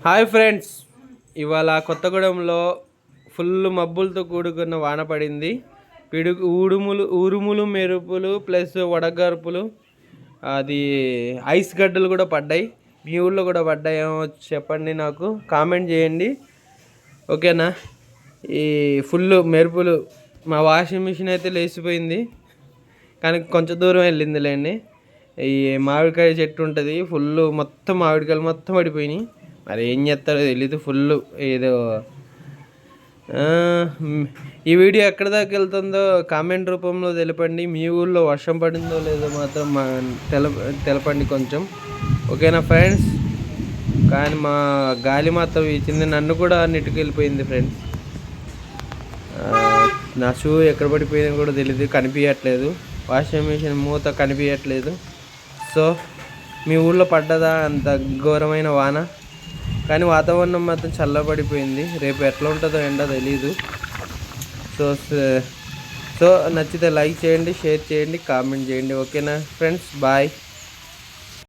Hi friends, ఇవాళ కొత్తగూడెంలో full మబ్బులతో కూడుకున్న వాన పడింది. ఉరుములు మెరుపులు ప్లస్ వడగరుపులు, అది ఐస్ గడ్డలు కూడా పడ్డాయి. మీ ఊళ్ళో కూడా పడ్డాయేమో చెప్పండి, నాకు కామెంట్ చేయండి, ఓకేనా. ఈ ఫుల్ మెరుపులు, మా వాషింగ్ మిషన్ అయితే లేచిపోయింది, కానీ కొంచెం దూరం వెళ్ళిందిలేండి. ఈ మామిడికాయ చెట్టు ఉంటుంది, ఫుల్ మొత్తం మామిడికాయలు మొత్తం పడిపోయినాయి. మరి ఏం చేస్తారో తెలీదు. ఫుల్ ఏదో ఈ వీడియో ఎక్కడి దాకా వెళ్తుందో కామెంట్ రూపంలో తెలపండి. మీ ఊళ్ళో వర్షం పడిందో లేదో మాత్రం తెలపండి కొంచెం, ఓకేనా ఫ్రెండ్స్. కానీ మా గాలి మాత్రం ఇచ్చింది, నన్ను కూడా నెట్టుకెళ్ళిపోయింది ఫ్రెండ్స్. నా షూ ఎక్కడ పడిపోయిందో కూడా తెలియదు, కనిపించట్లేదు. వాషింగ్ మిషన్ మూత కనిపించట్లేదు. సో మీ ఊళ్ళో పడ్డదా అంత ఘోరమైన వాన? కానీ వాతావరణం మాత్రం చల్లబడిపోయింది. రేపు ఎట్లా ఉంటుందో ఎండ తెలీదు. సో నచ్చితే లైక్ చేయండి, షేర్ చేయండి, కామెంట్ చేయండి, ఓకేనా ఫ్రెండ్స్. బాయ్.